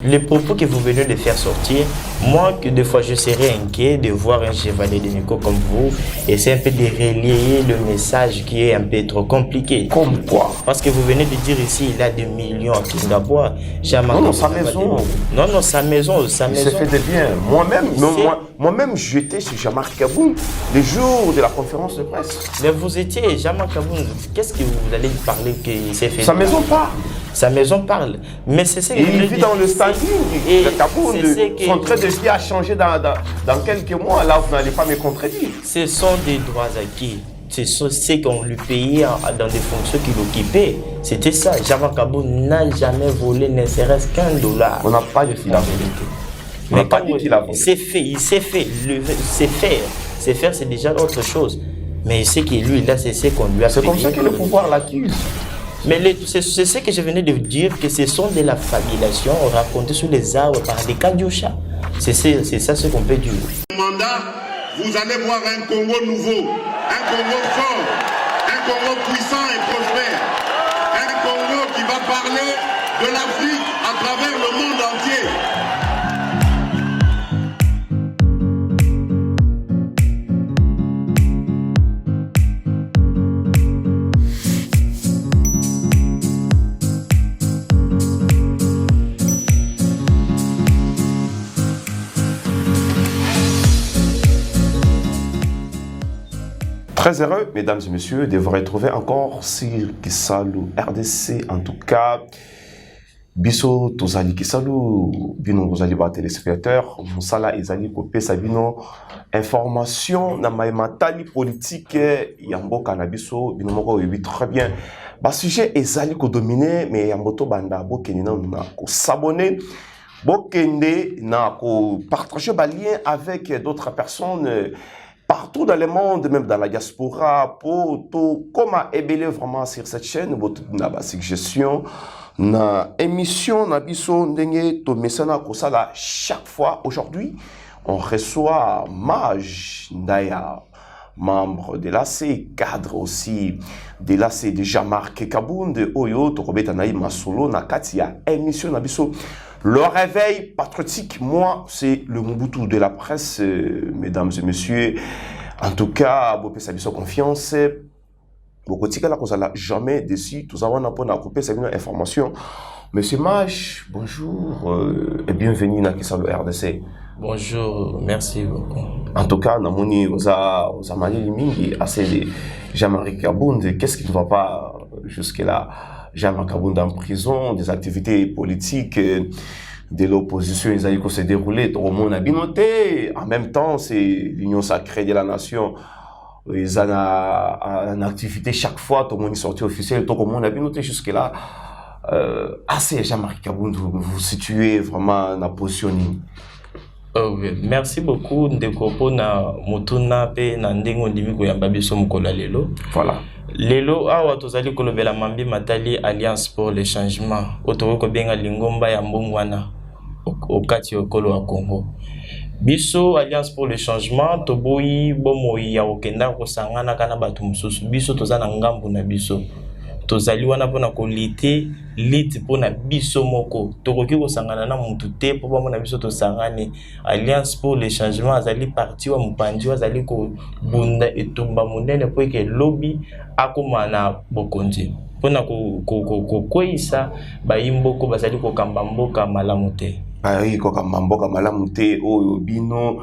Les propos que vous venez de faire sortir, moi que des fois je serais inquiet de voir un chevalier de Nico comme vous et c'est un peu de relayer le message qui est un peu trop compliqué. Comme quoi? Parce que vous venez de dire ici il a des millions à Kingabois. Non, sa maison. Non, sa maison. Il s'est fait des biens. Moi-même, j'étais chez Jean-Marc Kaboun le jour de la conférence de presse. Mais vous étiez Jean-Marc Kaboun. Qu'est-ce que vous allez parler qu'il s'est fait? Sa maison parle. Sa maison parle. Mais c'est ça. Et il vit dans le standing. Et le Kaboun, son trait de vie a changé dans quelques mois. Là, vous n'allez pas me contredire. Ce sont des droits acquis. C'est ce qu'on lui payait dans des fonctions qu'il occupait. C'était ça. Jean-Marc Kaboun n'a jamais volé ne serait-ce qu'un dollar. On n'a pas dit qu'il a volé. On n'a pas dit qu'il a volé. C'est fait, il sait faire. C'est faire. C'est faire, c'est déjà autre chose. Mais il sait que lui, là, c'est ce qu'on lui a payé. C'est comme ça que le pouvoir l'accuse. Mais c'est ce que je venais de dire, que ce sont de la fabulation racontée sous les arbres par des Kandiocha. C'est ça ce qu'on peut dire. Mandat, vous allez voir un Congo nouveau, un Congo fort, un Congo puissant et prospère, un Congo qui va parler de l'Afrique à travers le monde entier. Très heureux, mesdames et messieurs, de vous retrouver encore sur Kisalu RDC. En tout cas, biso tozali Kisalu, bino tozali ba téléspectateurs, musala ezali kopé sabino information na matali politique yamboka na biso bino moko yebi très bien. Ba sujet ezali ko dominer mais yamboto banda bokeni na ko s'abonner. Bokende na ko partager ba lien avec d'autres personnes partout dans le monde, même dans la diaspora, pour tout, comment ébeler vraiment sur cette chaîne, votre suggestion, na émission, na biso, ndenge, to mesana, kosala, chaque fois, aujourd'hui, on reçoit Maj Ndaya, membre de l'AC, cadre aussi de l'AC de Jean-Marc Kaboun, de Oyo, Tokobeta Naï Masolo, Nakatia, émission, na biso. Le réveil patriotique, moi, c'est le Mobutu de la presse, mesdames et messieurs. En tout cas, Bopé Sabiso confiance. Beaucoup de gens ne jamais déçu. Tout ça, on a pour couper cette information. Monsieur Maj, bonjour et bienvenue dans Kisalu RDC. Bonjour, merci beaucoup. En tout cas, Namoni, vous a manié mingi assez de Jean-Marc Kaboun. Qu'est-ce qui ne va pas jusque-là? Jean-Marc Kaboun en prison, des activités politiques de l'opposition, ils allaient se dérouler. Tout le monde a bien noté. En même temps, c'est l'Union sacrée de la nation. Ils ont une activité chaque fois, tout le monde est sorti officiel, tout le monde a bien noté jusque-là. Assez Jean-Marc Kaboun, vous situez vraiment dans la position. Merci beaucoup. Ndekopo na mutuna pe na ndengo ndimi koyamba biso mukolo lelo. Voilà. Lelo awa tozali kolobela mambi matali Alliance pour le changement. Otoko ko benga lingomba ya mbongwana okati okolo wa Congo. Biso Alliance pour le changement toboyi bomoi ya okenda kosangana kana batu mususu. Biso tozana ngambu na biso. Tozali wana pona ko lit pona biso moko tokoki kosangana na mutu te po ba mona biso tosangani. Alliance pour le changement azali parti wa mupandi azali ko bunda etumba munene po ke lobby akomana bokonzi pona ko koisa ba imboko bazali ko kamba mboka malamu te. Ayi ko kamba mboka malamu te oyo bino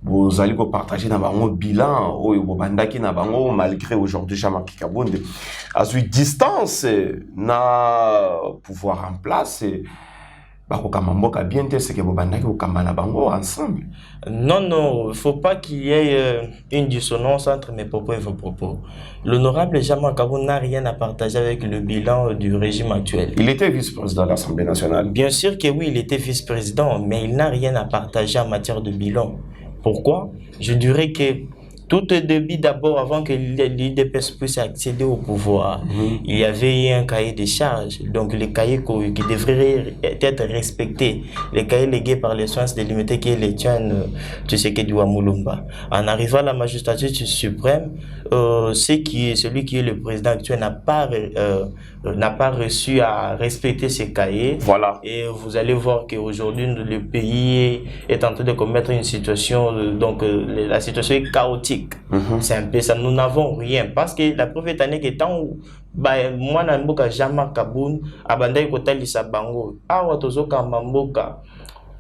vous allez partager dans votre bilan malgré aujourd'hui Jean-Marc Kaboun à une distance na pouvoir en place bien c'est que vous ensemble. Non, il ne faut pas qu'il y ait une dissonance entre mes propos et vos propos. L'honorable Jean-Marc Kaboun n'a rien à partager avec le bilan du régime actuel. Il était vice-président de l'Assemblée nationale. Bien sûr que oui, il était vice-président, mais il n'a rien à partager en matière de bilan. Pourquoi? Je dirais que Tout au début, d'abord, avant que l'IDPS puisse accéder au pouvoir, il y avait un cahier de charges. Donc, les cahiers qui devraient être respectés, les cahiers légués par les soins délimités qui est l'Étienne Tshisekedi Wamulumba. En arrivant à la magistrature suprême, celui qui est le président actuel n'a pas reçu à respecter ces cahiers. Voilà. Et vous allez voir qu'aujourd'hui, le pays est en train de commettre une situation, donc la situation est chaotique. C'est un peu ça, nous n'avons rien. Parce que la preuve est année que tant où moi, je n'ai jamais Kaboun, abandonné côté Lissabango, awa tozoka mamboka.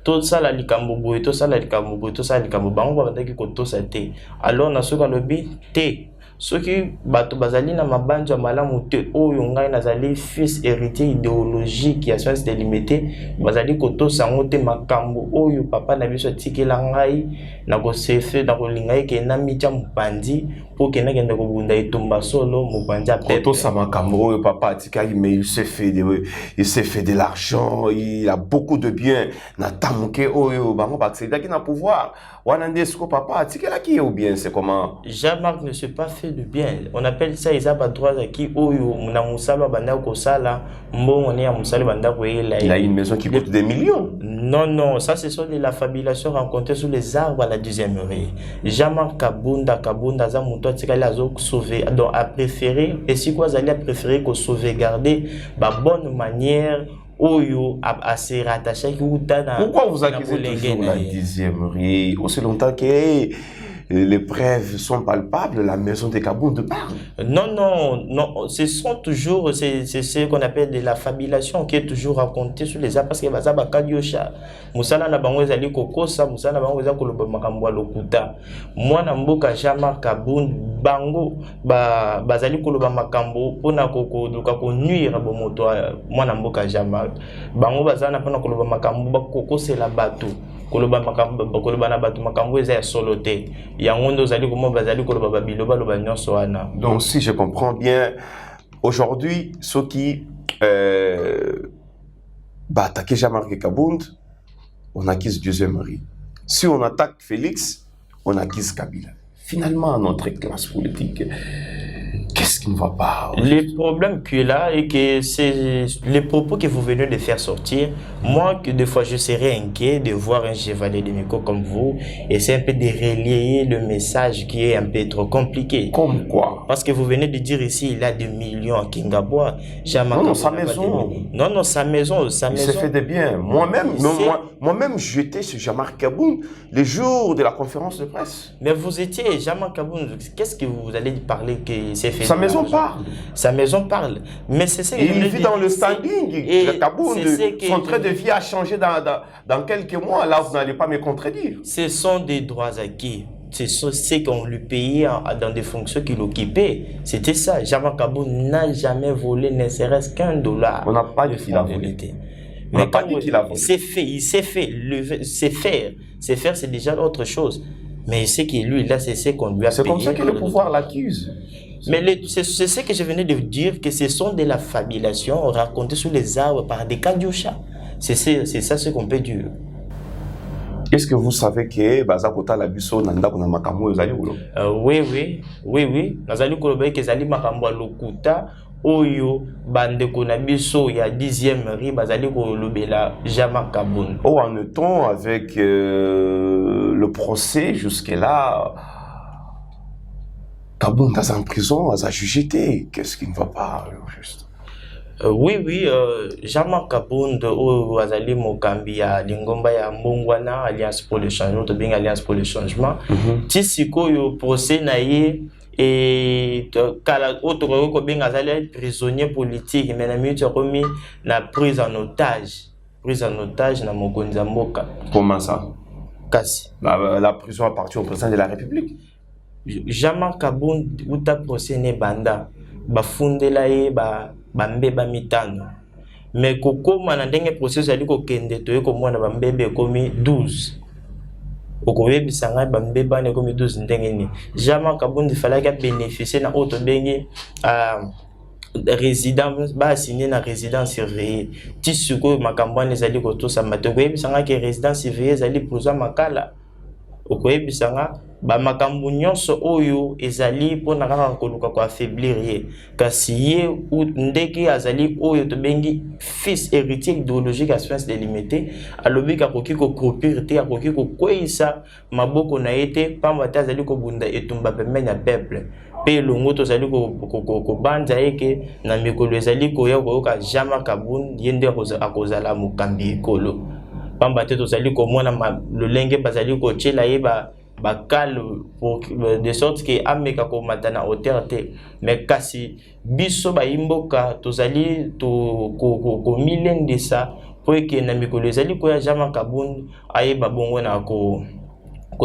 Tout ça la likambobo, tout ça la likambobo, tout ça la likambobo, bango abandonné côté ça té. Alors na soka lobi té. Ce qui bato bazali na mabanja malamu te oyo ngai nazali fils héritier idéologique ya science délimitée bazali koto sango te makambo oyo papa na biso tikela ngai na ko sefe na ko lingai ke na mitia mupandi pour que na kende ko bunda itumba solo mupandi a koto sa makambo oyo papa tikaki mais il s'est fait de l'argent, il a beaucoup de biens na tamuke oyo bango baccéder ki na pouvoir wana ndesko papa tikela ki ou bien c'est comment Jean-Marc ne s'est pas fait de bien. On appelle ça ils ont droit à qui oyo na musala banda ko sala mbongo ne ya musala banda ko yela. Il a une maison qui coûte des millions. Non, ça ce sont de la fabulation rencontrée sous les arbres à la 10e rue. Jean-Marc Kabunda za muto tikali azo sauver donc a préféré et si quoi allait préférer ko sauvegarder ba bonne manière oyo a se rattacher qui pourquoi vous accusez toujours la 10e rue aussi longtemps que les preuves sont palpables, la maison de Kabound parle. Non, ce sont toujours, c'est ce qu'on appelle de la fabulation qui est toujours racontée sur les arbres parce que bazaba kadiosha. Musala na bango ezali kokosa, musala na bango ezali koloba makambo lokuta. Moi na mboka Jean-Marc Kabound bango bazali koloba makambo pona ko nuire bo moto moi na mboka Jean-Marc. Bango bazana pona koloba makambo ba kokosela bato. Koloba na bato makambo eza ya solo te. Donc si je comprends bien, aujourd'hui, ceux qui attaquent Jean-Marc Kabound, on acquise 2e rue. Si on attaque Félix, on acquise Kabila. Finalement, notre classe politique, qu'est-ce qui ne va pas? Le problème qui est là est que c'est les propos que vous venez de faire sortir. Moi, que des fois, je serais inquiet de voir un chevalier de Miko comme vous et c'est un peu de relayer le message qui est un peu trop compliqué. Comme quoi? Parce que vous venez de dire ici, il a des millions à Kingabois. Non, sa maison. Non, sa maison. Il s'est fait de bien. Moi-même, j'étais sur Jean-Marc Kabound le jour de la conférence de presse. Mais vous étiez Jean-Marc Kabound. Qu'est-ce que vous allez parler que c'est fait? Sa maison parle. Sa maison parle. Mais c'est ça. Il vit dans le standing. Kabound, son trait de vie a changé dans quelques mois. Là, vous n'allez pas me contredire. Ce sont des droits acquis. C'est ce qu'on lui payait dans des fonctions qu'il occupait. C'était ça. Jean-Marc Kabound n'a jamais volé ne serait-ce qu'$1. On n'a pas dit qu'il a volé. On n'a pas dit qu'il a volé. C'est fait. Il sait faire. C'est faire. C'est faire, c'est déjà autre chose. Mais c'est que lui, là, c'est ce qu'on lui a payé. C'est comme ça que le pouvoir l'accuse. Mais c'est ce que je venais de dire, que ce sont de la fabulation racontée sous les arbres par des Kadiosha. C'est ça ce qu'on peut dire. Est-ce que vous savez que Bazakota Labiso Nanda Kona Makambo Ezali Ulo? Oui. Nazali Kolobe Kezali Makambo Lokuta, Oyo, Bande Konabiso, il y a 10e rue, Bazali Kolobela, Jean-Marc Kabound. Où en est-on avec le procès jusque-là? Kabound est en prison, à jugé. Qu'est-ce qui ne va pas juste? Oui, Jean-Marc Kabound ou Azali Mokambi à Lingomba ya Mbongwana, Alliance pour le changement, ou bien Alliance pour le changement. Tisiko yo procès naie et kala autre ko bien Azali prisonnier politique, mais na minute remis na prise en otage na Mokonzi Mboka. Comment ça? Kasi la prison appartient au président de la République. Jean-Marc Kabound ou ta procès ne banda bafundela ye bambeba mitano mais kokoma na ndenge processus ali kokende toye komona bambebe komi 12 okoyebisa ngai bambeba ne komi 12 ndenge ni Jean-Marc Kabound fallait bénéficier na auto bengi résident signé na résidence surveillée tisuko makambo ezali kotosa mato koyebisa ngai ke résidence surveillée ezali prison makala okoyebisa ngai ba makambo nyonso oyo ezali pona kaka koluka ko affaiblir ye kasi ye ou ndeki azali oyo to bengi fils héritier idéologique à science délimitée alobi ka koki ko croupir te akoki ko kwisa maboko na yete pamba ta azali ko bunda etumba pembeni ya peuple pe longo to zali ko banja eke na mikolo ezali ko ya ko ka Jean-Marc Kabound yende akozala mukambi ekolo pamba te to zali ko mona lolenge bazali ko tshela ye bakal pour de sorte que ameka ko matana hauteur te mais kasi biso ba imboka tozali ko milendesa po que na mikolo ezali ko ya Jean-Marc Kabound ayeba bongo na ko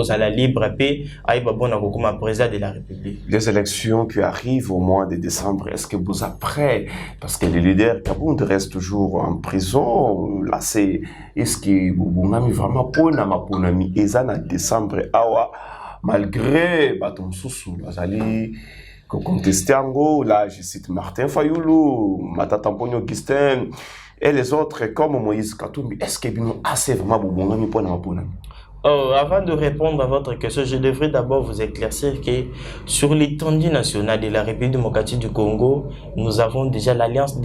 la libre paix ayeba bona ko comme président de la République. Les élections qui arrivent au mois de décembre, est-ce que vous êtes prêts? Parce que le leader Kabound reste toujours en prison. Là, est-ce que vous avez vraiment ponami ezana décembre awa malgré baton sousou azali ko contester ango là je cite Martin Fayoulou, Matata Mponyo Augustin et les autres comme Moïse Katumbi. Est-ce que vous assez vraiment bonami ponami? Avant de répondre à votre question, je devrais d'abord vous éclaircir que sur l'étendue nationale de la République démocratique du Congo, nous avons déjà l'Alliance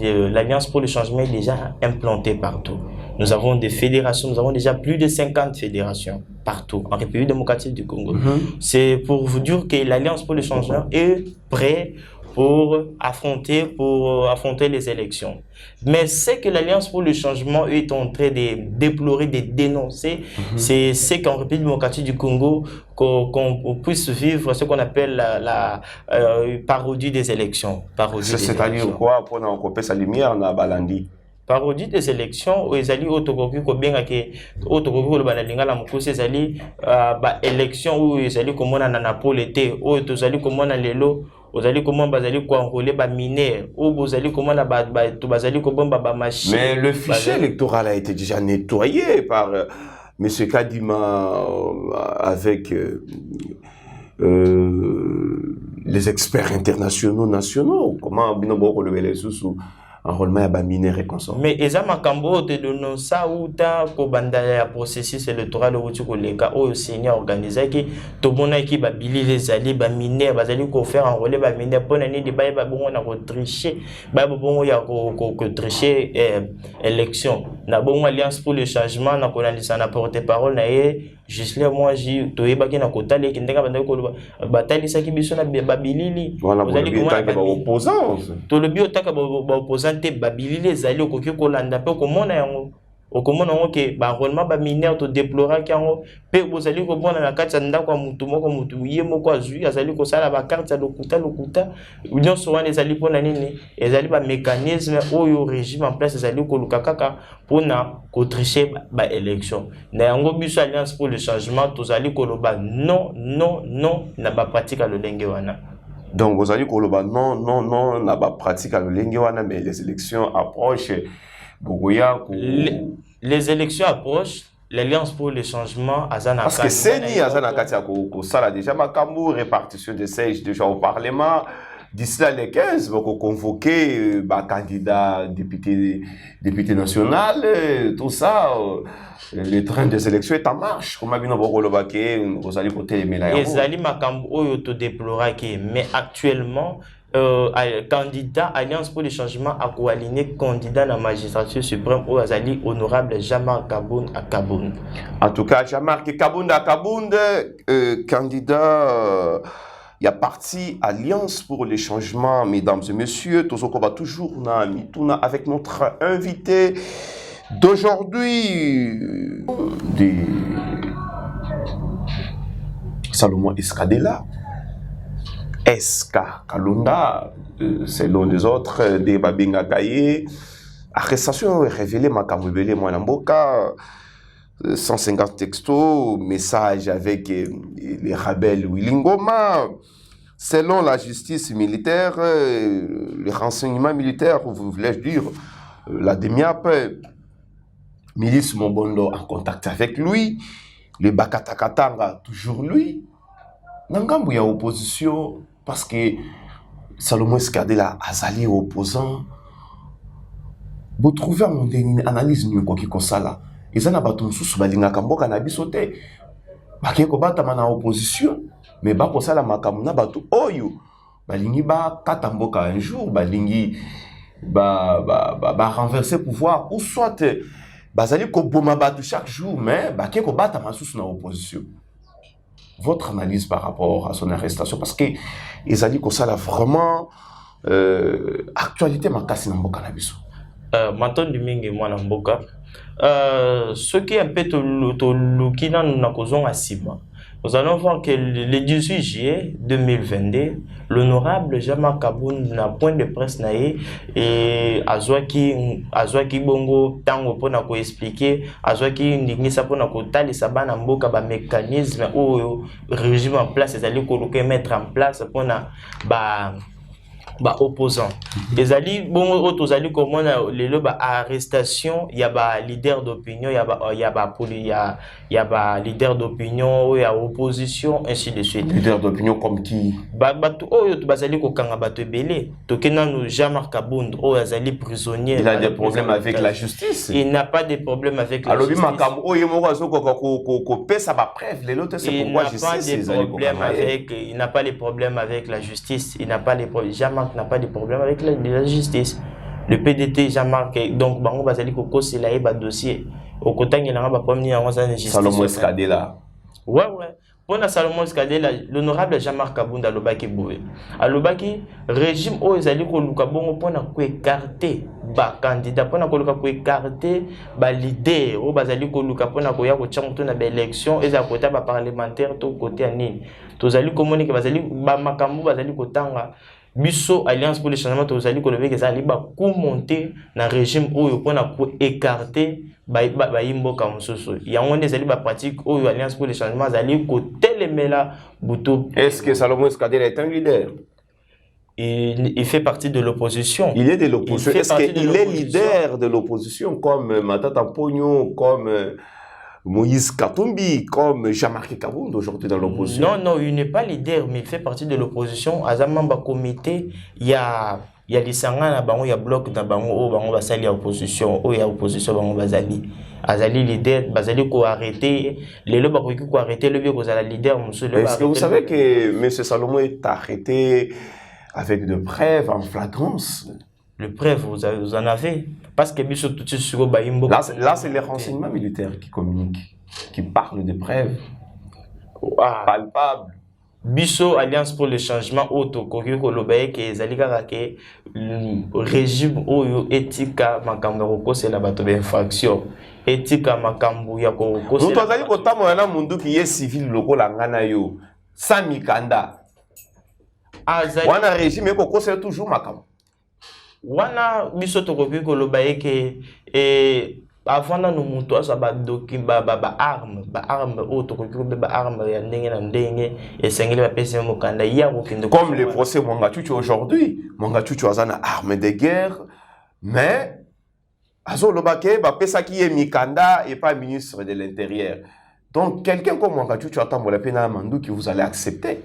pour le changement est déjà implantée partout. Nous avons des fédérations, nous avons déjà plus de 50 fédérations partout en République démocratique du Congo. C'est pour vous dire que l'Alliance pour le changement est prête pour affronter les élections. Mais c'est que l'Alliance pour le changement est en train de déplorer, de dénoncer, c'est qu'en République démocratique du Congo, qu'on puisse vivre ce qu'on appelle la parodie des élections. C'est-à-dire quoi? Pour qu'on puisse sa lumière dans Balandi. Parodie des élections, où ils allaient autocoquer, autocoquer le banalinga la moukouse, ils allaient élection où ils allaient comme on a napolété, où ils allaient comme on a l'élo. Vous allez comment bazali ko enrôler ba mineur ou vous allez comment la bazali ko bomba ba machine. Mais le fichier électoral a été déjà nettoyé par monsieur Kadima avec les experts internationaux nationaux. Comment binobo ko le sous enrôlement ya ba mineur et consort. Mais eza makambo te dono sa uta ko banda ya processus électoral outi ko leka o senior organisé ki to mona ki ba bili les alliés ba mineur bazali ko faire enrôler ba mineur pona ni ba ba bongo na ko tricher ba bongo ya ko tricher élection na bongo alliance pour le changement na ko na porte-parole na ye Gisèle moi j'ai to yeba ki na ko tali ki ndenga banda ko batali sa ki biso na ba bilili vous allez comment opposant to le bio taka ba opposant te babili les alliés okoki kolanda pe komona yango okomona ngo ke ba enrôlement ba mineur to déplorer kango pe bozali ko bona na kati ya ndako ya mutu moko mutu ye moko azui azali ko sala ba carte ya lokuta union souvent ezali pona nini ezali ba mécanisme oyo régime en place ezali ko luka kaka pona ko tricher ba élection na yango biso alliance pour le changement tozali ko loba non na ba pratique ya lolenge wana. Donc, vous allez dire non, n'a pas pratiqué le linguana, mais les élections approchent. Les élections approchent, l'Alliance pour le changement, Azana. Parce que c'est ni Azana Katia Kosala déjà, Makamou, répartition des sièges déjà au Parlement. D'ici là, les 15, vous convoquer candidat député national, tout ça. Le train des élections est en marche. Comment vous allez voter les médailles? Les alliés Makambo autodéploraké, mais actuellement, candidat Alliance pour le changement a co-aligné candidat dans la magistrature suprême au Azali honorable Jean-Marc Kabound à Kabound. En tout cas, Jean-Marc Kabound à Kabound, candidat. Il y a parti Alliance pour les changements, mesdames et messieurs. Tout ce qu'on va toujours avec notre invité d'aujourd'hui, Salomon Escadela, SK Kalunda, selon les autres, des Babinga Kaye. Arrestation révélée, Makamubele Mwanamboka. 150 textos, messages avec les rebelles Willingoma. Selon la justice militaire, les renseignements militaires, voulais-je dire, la DEMIAP, milice Mobondo en contact avec lui, le Bakatakatanga, toujours lui. Nangambu y a opposition parce que Salomon Escadela Azali opposant. Vous trouvez une analyse quoi qui ça là. Ils ont abattu sous balinga kamboka na bisote. bake ko batama na opposition mais bako sala makambo na bato oyo balingi ba kata mboka un jour balingi ba renverser pouvoir ou soit bazali ko boma bato chaque jour mais bake ko batama sous na opposition. Votre analyse par rapport à son arrestation parce que ezali ko sala vraiment actualité makasi na mboka na biso. Maton du mingi mwana mboka. Ce qui est un peu tolukina na kozonga sima. Nous allons voir que le 18 juillet 2022, l'honorable Jean-Marc Kabound na point de presse nae et azwaki bongo tango pona ko expliquer azwaki ndingisa pona ko talisa bana mboka ba mécanisme ou régime en place ezali ko mettre en place pona opposant. Les alliés bon autres alliés comme les arrestation il y a ba leader d'opinion il y a ba leader d'opinion ou il y a opposition ainsi de suite. Leader d'opinion comme qui tout bazali ko kanga bato belé to kenanu Jean-Marc Kabound o azali prisonnier. Il a des problèmes avec la justice. Il n'a pas de problème avec la justice. Alors makambo o yemo azo ko pesa ba preuve les autres c'est pourquoi je sais il n'a pas de problème avec la justice, il n'a pas de problème Jean-Marc n'a pas de problème avec la justice. Le PDT Jean-Marc donc bango bazali ko c'est là ba dossier au kotangi na ba pomni en justice. Salomon Escadela. Ouais. Pour Salomon Escadela, l'honorable Jean-Marc Kabound alobaki boye. Alobaki régime o ezali ko luka bongo pona ko écarter ba candidat pona ko luka ko écarter ba leader o bazali ko luka pona ko ya ko tchango na ba élection eza kota ba parlementaire to côté anini. Tozali communiquer bazali ba makambo bazali ko tanga biso alliance pour le changement tozali ko lever que ça liba coup monter na régime oyo pona ko écarter ba imboka mususu yango ndezali ba pratique oyo alliance pour le changement zali ko telemela buto. Est-ce que Salomon Escadela est un leader? Il fait partie de l'opposition. Il est de l'opposition. Est-ce qu'il est leader de l'opposition comme Matata Pogno, comme Moïse Katumbi, comme Jean-Marc Kabound aujourd'hui dans l'opposition? Non, il n'est pas leader, mais il fait partie de l'opposition. À Zamamba comité, il y a les sangana bango, il y a bloc dans bango, bango basali opposition, il y a opposition bango basali. Azali leader, basali ko arrêter, les loba ko arrêter le bien ko zala leader monsieur. Est-ce que vous savez que M. Salomon est arrêté avec de preuves en flagrance? Le preuve, vous en avez. Parce que là, c'est les renseignements militaires qui communiquent, qui parlent de preuves palpables. Biso Alliance pour le changement auto kokiko lobaye ke zalika ke régime oyo etika makambo ko c'est la bato d'infraction etika makambo ya ko nous tozali ko tamo na mundu ki est civil lokola ngana yo sans mikanda wana régime ko c'est toujours makambo wana biso tokoki kolobaye ke avant na mutu asa ba arme o tokoki ba arme ya ndenge na ndenge esengeli ba pesa mokanda ya kokende comme le procès Mwanga Chuchu aujourd'hui Mwanga Chuchu azana arme de guerre mais azo lobake ba pesa ki est mikanda et pas ministre de l'intérieur donc quelqu'un comme Mwanga Chuchu attend la pena mandu qui vous allez accepter.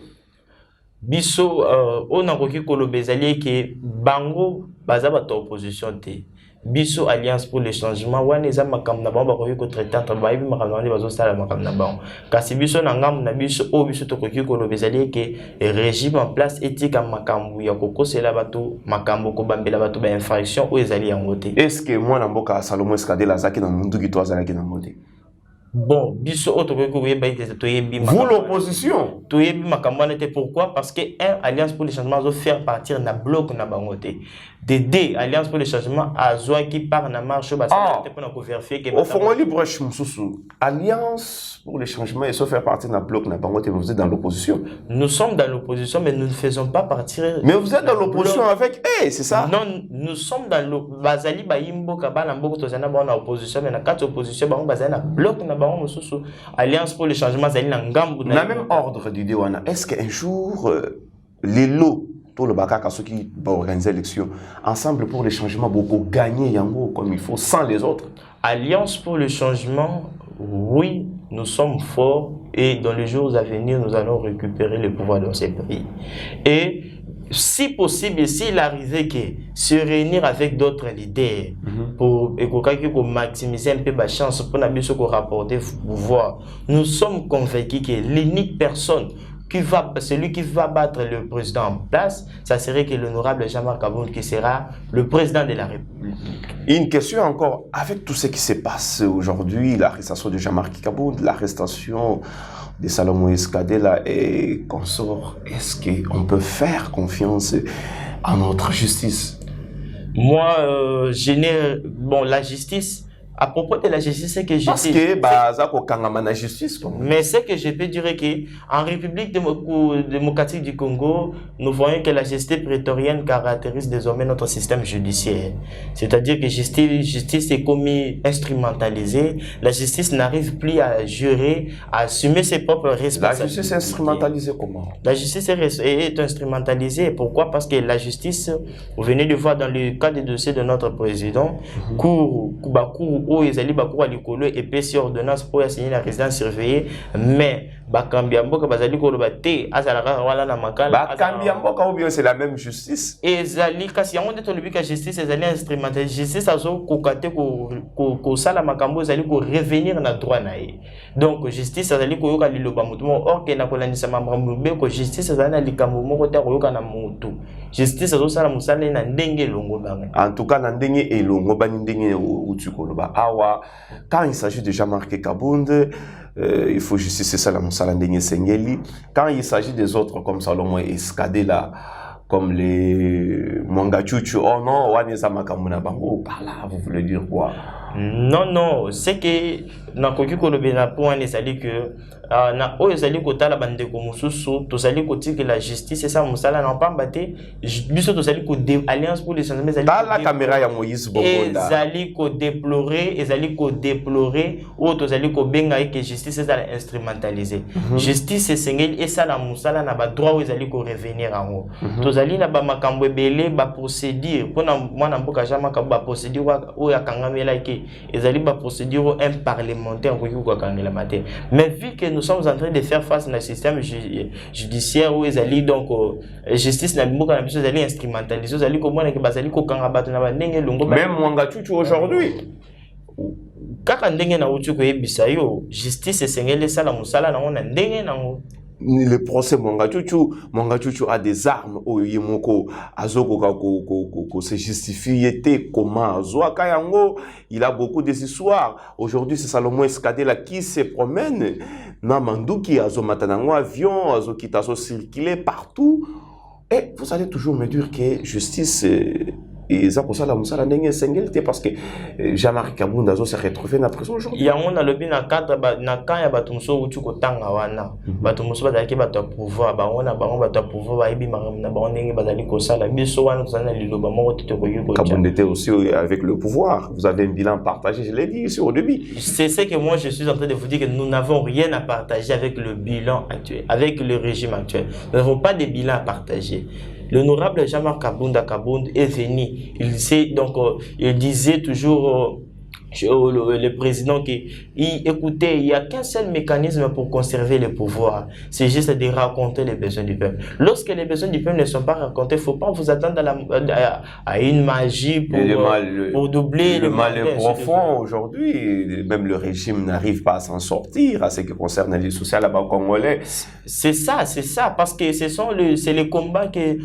Biso on a koki kolobezali ke bango baza bato opposition te biso alliance pour le changement wana eza makambo na bango bakoki ko traiter entre bayibi makambo na bazo sala makambo na bango kasi biso na ngambu na biso o biso tokoki kolobezali ke régime en place etika makambo ya kokosela bato makambo ko bambela bato ba infraction o ezali yango te. Est-ce que moi na mboka Salomon Escadela zaki na mundu ki to azalaki na mbote? Bon, biso otokoki koyeba ite toyebi vous l'opposition toyebi makambo na te pourquoi parce que alliance pour le changement zo faire partir na bloc na bango te de alliance pour le changement azwa qui part na marche ba ça pour na vérifier que au fond libre mususu alliance pour le changement et se faire partir na bloc na bango te vous êtes dans l'opposition. Nous sommes dans l'opposition mais nous ne faisons pas partir. Mais vous êtes dans l'opposition avec c'est ça? Non, nous sommes dans le bazali ba yimbo kabana mboko tozana ba na opposition mais na quatre opposition bango bazana bloc na bango mususu alliance pour le changement zali na ngambu na même ordre d'idée wana est-ce qu'un jour les lots tout le bakaka ceux qui vont organiser l'élection ensemble pour le changement beaucoup gagner yango comme il faut sans les autres? Alliance pour le changement, oui, nous sommes forts et dans les jours à venir nous allons récupérer le pouvoir dans ces pays et si possible, s'il arrivait que se réunir avec d'autres leaders pour maximiser un peu la chance pour nous rapporter pouvoir, nous sommes convaincus que l'unique personne celui qui va battre le président en place, ça serait que l'honorable Jean-Marc Abound qui sera le président de la République. Une question encore, avec tout ce qui se passe aujourd'hui, l'arrestation de Jean-Marc Abound, l'arrestation de Salomon Escadela et consorts, est-ce qu'on peut faire confiance à notre justice? Moi, la justice, à propos de la justice, c'est que je parce que la justice. Mais c'est que je peux dire qu'en République démocratique du Congo, nous voyons que la justice prétorienne caractérise désormais notre système judiciaire. C'est-à-dire que la justice est comme instrumentalisée. La justice n'arrive plus à jurer, à assumer ses propres responsabilités. La justice est instrumentalisée comment? La justice est instrumentalisée. Pourquoi? Parce que la justice, vous venez de voir dans le cas des dossiers de notre président, cour où ils allaient à l'école et puis sur ordonnance pour assigner la résidence surveillée, mais Bakambiamboka bazali ko lobate azalaka wala na makala Bakambiamboka ou bien c'est la même justice ezali kasi yango ndeto lobi ka justice ezali instrumental justice azo kokate ko sala makambo ezali ko revenir na droit na ye donc justice ezali ko yoka liloba mutu mo or ke na kolandisa makambo be ko justice ezali na likambo moko te ko yoka na mutu justice azo sala musala na ndenge longo banga en tout cas na ndenge elongo bani ndenge utuko loba awa quand il s'agit de Jean-Marc Abound il faut justice ça la musala ndenge sengeli quand il s'agit des autres comme Salomon Escadela comme les Mwangachuchu oh non waneza makamuna bango par là vous voulez dire quoi? Non, c'est que na koki kolobe na point ezali que na o ezali kotala bandeko mususu tozali kotika la justice ça musala na pamba te biso tozali ko alliance pour les changements ezali la caméra ya Moïse Bongonda ezali ko déplorer o tozali ko benga que justice ezali instrumentalisée justice esengeli esa na musala na ba droit ezali ko revenir en haut tozali na ba makambo ebele ba procédure pona mwana mboka jama ka ba procédure o ya kangamela ke ezali ba procédure un parlementaire ko yuko kangela maté mais vu que nous sommes en train de faire face à un système judiciaire où ezali donc justice na mboka na biso ezali instrumentalisé ezali ko mona ke bazali ko kanga bato na ba ndenge longo même Mwangachuchu aujourd'hui kaka ndenge na utu ko yebisa yo justice esengeli sala musala na ona ndenge nango. Le procès Mwangachuchu a des armes au Yemoko Azoko se justifie comment Azoaka Yango il a beaucoup de histoires aujourd'hui c'est Salomon Escadela qui se promène Namanduki Azo Matanango avion Azo qui Azo circuler partout et vous allez toujours me dire que justice et ça pour ça la musala ndenge sengeli parce que Jean-Marc Abound azo se retrouvé na prison aujourd'hui. Ya on a lobi na cadre na kan ya bato muso utu ko tanga wana. Bato muso bazali bato pouvoir ba on a bato pouvoir ba ibi na ba ndenge bazali ko sala biso wana tsana liloba moko tete ko yuko. Abound était aussi avec le pouvoir. Vous avez un bilan partagé, je l'ai dit ici au début. C'est ce que moi je suis en train de vous dire que nous n'avons rien à partager avec le bilan actuel, avec le régime actuel. Nous n'avons pas de bilan à partager. L'honorable Jean-Marc Abound est venu. Il disait toujours le président écoutez, il n'y a qu'un seul mécanisme pour conserver le pouvoir. C'est juste de raconter les besoins du peuple. Lorsque les besoins du peuple ne sont pas racontés, il ne faut pas vous attendre à une magie pour doubler le mal est profond aujourd'hui. Même le régime n'arrive pas à s'en sortir à ce qui concerne les sociales là-bas congolais. C'est ça, parce que c'est les combats que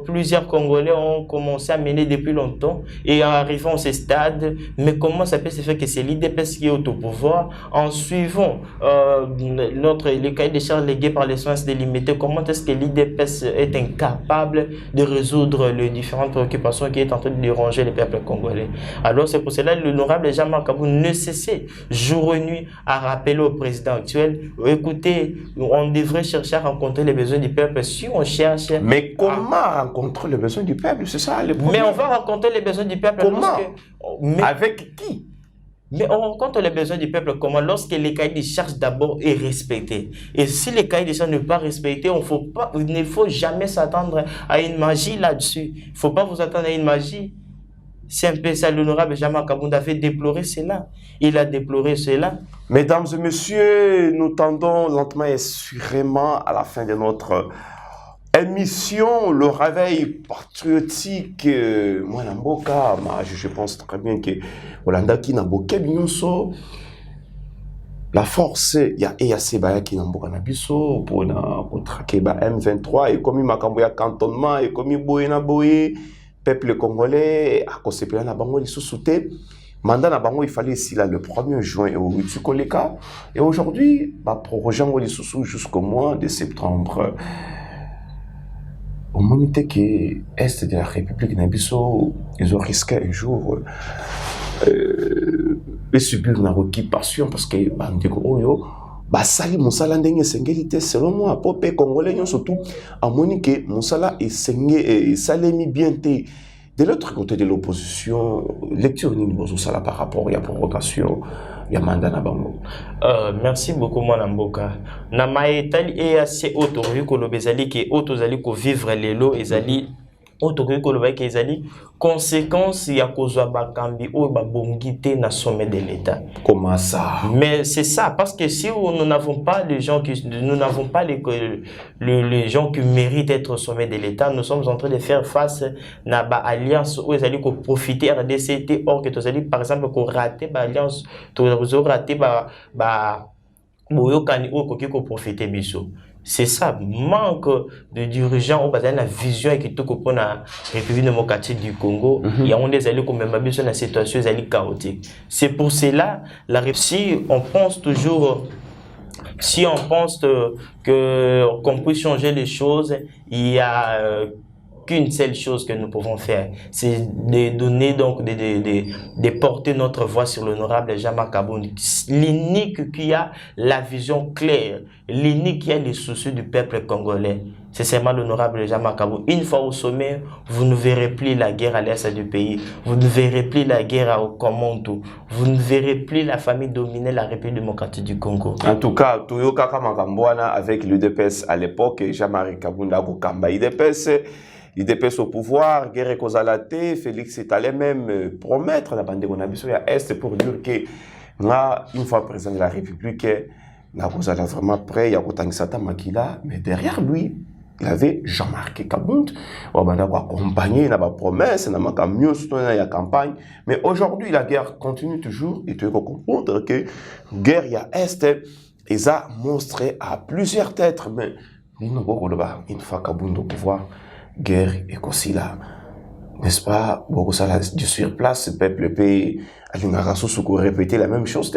plusieurs Congolais ont commencé à mener depuis longtemps et en arrivant à ce stade. Mais comment ça peut se faire que c'est l'IDPS qui est au pouvoir en suivant le cahier des charges légué par les soins délimités? Comment est-ce que l'IDPS est incapable de résoudre les différentes préoccupations qui est en train de déranger les peuples congolais? Alors c'est pour cela que l'honorable Jean-Marc Abound ne cessait jour et nuit à rappeler au président actuel, écoutez, on devrait chercher à rencontrer les besoins du peuple. Si on cherche... Mais comment rencontrer les besoins du peuple? C'est ça le problème. Mais on va rencontrer les besoins du peuple. Comment? Avec qui? Mais on rencontre les besoins du peuple comment? Lorsque les cahiers de charges d'abord est respecté. Et si les cahiers de charges ne sont pas respectés, il ne faut jamais s'attendre à une magie là-dessus. Il ne faut pas vous attendre à une magie. C'est un peu ça, l'honorable Jean-Marc Abound avait déploré cela. Il a déploré cela. Mesdames et messieurs, nous tendons lentement et sûrement à la fin de notre émission, le réveil patriotique, moi, Namboka, je pense très bien que Olanda qui Namboka, la force, il y a EAC qui Namboka Nabiso pour traquer M23 et comme il m'a cambié cantonnement et comme il boye peuple congolais, à cause de la bango, il sous-souté. Mandat na bango, il fallait ici là le 1er juin au Ritukoleka. Et aujourd'hui, projet jusqu'au mois de septembre. Au moment que l'Est de la République Nabiso, ils ont risqué un jour de subir une occupation parce que Sali Moussala ndenge sengeli selon moi, popé congolais surtout, à Monique Moussala et Sengé et Salemi bien té. De l'autre côté de l'opposition, lecture Nini par rapport à la provocation, il y a Mandana Bango. Merci beaucoup, Mwanamboka. Namaetali et assez autorité que le bezali qui est autorisé pour vivre les lots et zali autorité que le bail qui zali conséquence il y a cause bakambi ou babongité na sommet de l'État. Comment ça? Mais c'est ça parce que si nous n'avons pas les gens qui les gens qui méritent d'être au sommet de l'État, nous sommes en train de faire face à ba alliance où ils allaient profiter RDCT or que tu allez par exemple qu'on rater ba alliance tu rater ba boyokani ou ko profiter biso. C'est ça, manque de dirigeants au basé la vision et qui tout pour la République démocratique du Congo. Il y a des alliés comme même sur la situation chaotique. C'est pour cela si on pense toujours, si on pense qu'on puisse changer les choses, il y a qu'une seule chose que nous pouvons faire, c'est de donner donc de porter notre voix sur l'honorable Jean-Marc Aboun, l'unique qui a la vision claire, l'unique qui a les soucis du peuple congolais. C'est seulement l'honorable Jean-Marc Aboun. Une fois au sommet, vous ne verrez plus la guerre à l'est du pays, vous ne verrez plus la guerre au Komonto, vous ne verrez plus la famille dominer la République démocratique du Congo. En tout cas, Toyoka Kamakambouana avec l'UDPS à l'époque, Jean-Marie Kaboun a Kamba IDPS au pouvoir, guerre Kozalate, Félix allait même promettre la bande de Monabiso à Est pour dire que, une fois président de la République, Kozala vraiment prêt, il y a Kotangsata Makila, mais derrière lui, il avait Jean-Marc Kabound, on va accompagner, il a pas promesse, il a mieux soutenir la campagne, mais aujourd'hui la guerre continue toujours, et tu dois comprendre que guerre il y a Est, et ça montré à plusieurs têtes, mais une fois Kabound au pouvoir, guerre et aussi là, n'est-ce pas? Beaucoup ça du sur place, le peuple pays a une raison pour répéter la même chose.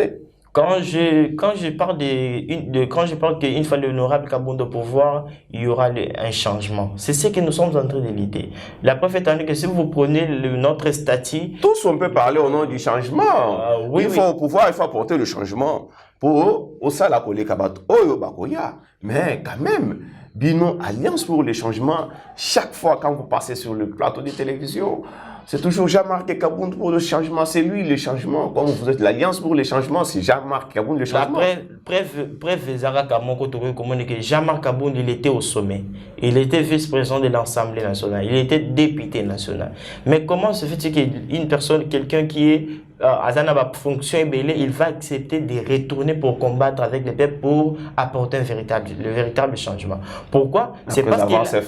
Quand je parle qu'une fois l'honorable Kabound au pouvoir, il y aura un changement. C'est ce que nous sommes en train de l'idée. La preuve étant que si vous prenez notre statut, tous on peut parler au nom du changement. Oui, il faut au pouvoir, il faut apporter le changement pour au ça la coller kabat oyo bakoya. Mais quand même. Bino Alliance pour les changements, chaque fois quand vous passez sur le plateau de télévision, c'est toujours Jean-Marc Kabound pour le changement, c'est lui le changement. Comme vous êtes l'Alliance pour les changements, c'est Jean-Marc Kabound le changement. Jean-Marc Kabound, il était au sommet. Il était vice-président de l'Assemblée nationale. Il était député national. Mais comment se fait-il qu'une personne, quelqu'un qui est Azanaba fonction il va accepter de retourner pour combattre avec les peuples pour apporter le véritable changement. Pourquoi? C'est parce qu'il se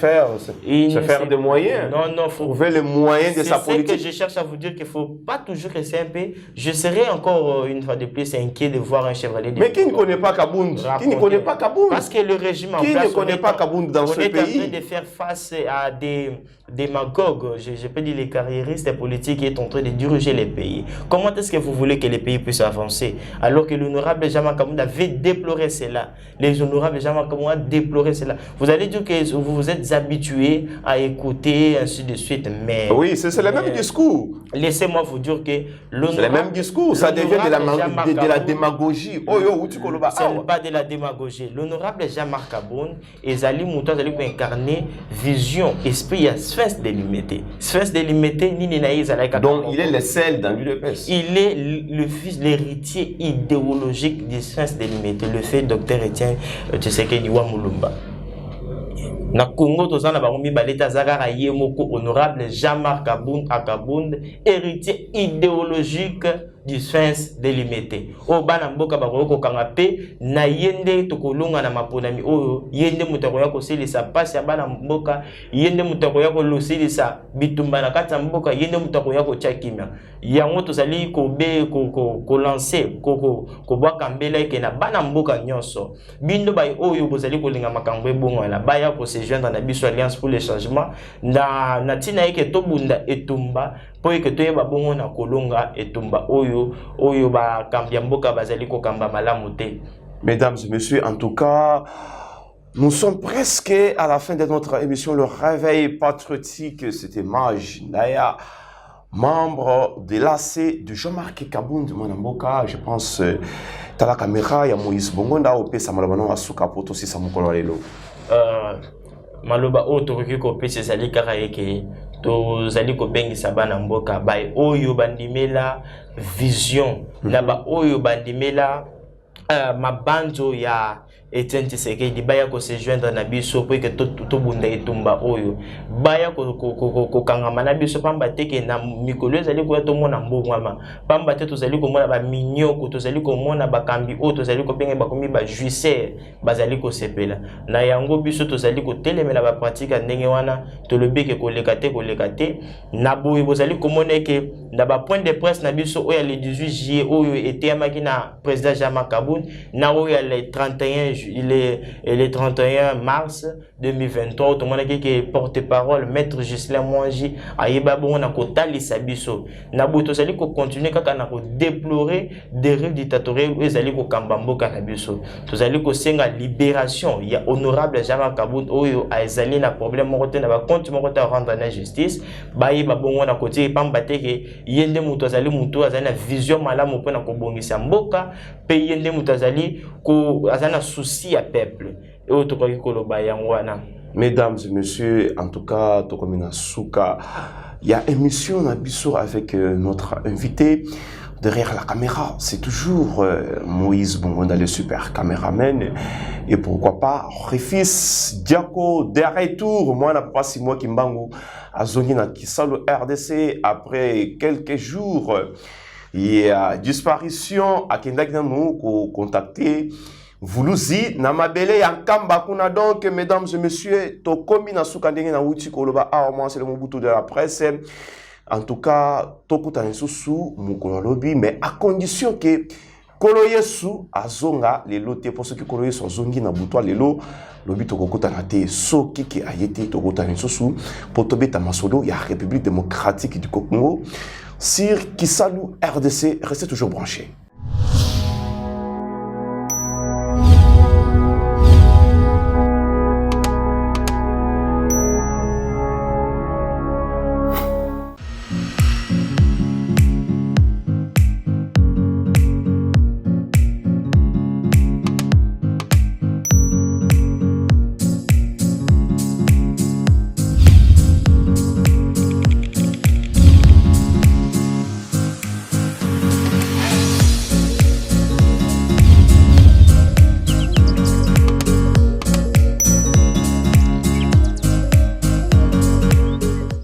faire des moyens. Non, faut trouver les moyens de sa politique. C'est ce que je cherche à vous dire qu'il ne faut pas toujours rester un peu. Je serais encore une fois de plus inquiet de voir un chevalier. Mais qui ne connaît pas Kabound? Qui ne connaît pas Kabound? Parce que le régime en place. Qui ne connaît pas Kabound dans ce pays? On est en train de faire face à des démagogues, je peux dire les carriéristes politiques qui sont en train de diriger les pays. Comment est-ce que vous voulez que les pays puissent avancer alors que l'honorable Jean-Marc Kabound avait déploré cela? Les honorables Jean-Marc Kabound a déploré cela. Vous allez dire que vous vous êtes habitués à écouter, ainsi de suite, mais... Oui, c'est le même discours. Laissez-moi vous dire que l'honorable... C'est le même discours, ça devient de la démagogie. Ce n'est pas de la démagogie. L'honorable Jean-Marc Kabound et Zali Mouta, Zali pour incarner vision, esprit, Sphinx délimité. Sphinx délimité, ni Ninaï Zalaïka. Donc il est le seul dans l'UDPS. Il est le fils, l'héritier idéologique du Sphinx délimité, le fait Dr Etienne Tshisekedi wa Mulumba. Na Congo, tozana baromi baleta zagara yemoko honorable Jean-Marc Kabound, héritier idéologique dispense délimité o bana mboka bakoko kanga pe na yende tokolunga na maponami oyo yende mutako ya kosilisa pasi ya bana mboka yende mutako ya kolosilisa bitumba na kati ya mboka yende mutako ya kochakimia yango tozali ko lancer ko bwaka mbela eke na bana mboka nyonso bindo bay oyo bozali kolinga makambo ebongo na baya ko se joindre na biso Alliance pour le changement na tina eke tobunda etumba po eke toyeba bongo na kolonga etumba oyo ba kambia mboka bazali ko kamba malamu te. Mesdames et messieurs, en tout cas, nous sommes presque à la fin de notre émission Le Réveil Patriotique. C'était Maj Naya, membre de l'AC de Jean-Marc Kabound de Mwanamboka. Je pense à la caméra, il y a Moïse Bongonda, au Pesa Malabano, à Soukapoto, si ça m'a collé. Maloba otokoki kopesa ezali kaka eke tozali kobengisa bana mboka bay oyo bandimela vision na ba oyo bandimela mabanzo ya Etienne Tshisekedi baya ko se joindre na biso po ke to bunda etumba oyo baya ko kangama na biso pamba teke na mikolo ezali ko to mona mbongwama pamba te tozali ko mona ba minyoko tozali ko mona bakambi o tozali ko benga bakomi ba juicer bazali ko sepela na yango biso tozali ko telemela ba pratique ndenge wana to lobeke ko lekate na boye bozali ko mona ke na ba point de presse na biso oyo le 18 juillet oyo eteyamaki na président Jean-Marc Kabound na oyo le 31 le 31 mars 2023 tout le monde qui porte-parole maître Ghislain Mwangi ayeba bon na kotalisa biso na boto zali ko continuer kaka na ko déplorer dérive dictatoriale ezali ko kamba mboka na biso tozali ko senga libération ya honorable Jean-Marc Kabound oyo azali na problème moko te na ba compte moko te rendre na justice bayeba bon na côté pamba teke yende muto azali azali na vision malamu po na ko bongisa mboka pe yende muto azali ko azana souci à peuple. Mesdames et messieurs, en tout cas, Tokomina Souka, il y a une émission Nabiso avec notre invité. Derrière la caméra, c'est toujours Moïse Bongonda, le super caméraman. Et pourquoi pas, Réfis Diako, des retours. Moi, n'a pas 6 mois qui m'bango à Zonina qui sale RDC après quelques jours. Il y a disparition à Kendagnamu qu'on contacté. Voulouzi, Namabele, Yankamba, Kuna donc, mesdames et messieurs, Tokomi na Soukandenge na Wuti Koloba, c'est le Mobutu de la presse. En tout cas, Tokuta Nsusu, Mukolo Lobby, mais à condition que Koloyesu, Azonga, les lotés, pour ceux qui Koloyesu, Azongi, Nabutoa, les lots, Lobby Tokokuta Nate, Soki qui a été Tokuta Nsusu, pour Tobeta Masolo, il y a République démocratique du Congo. Sir Kisalu RDC, restez toujours branchés.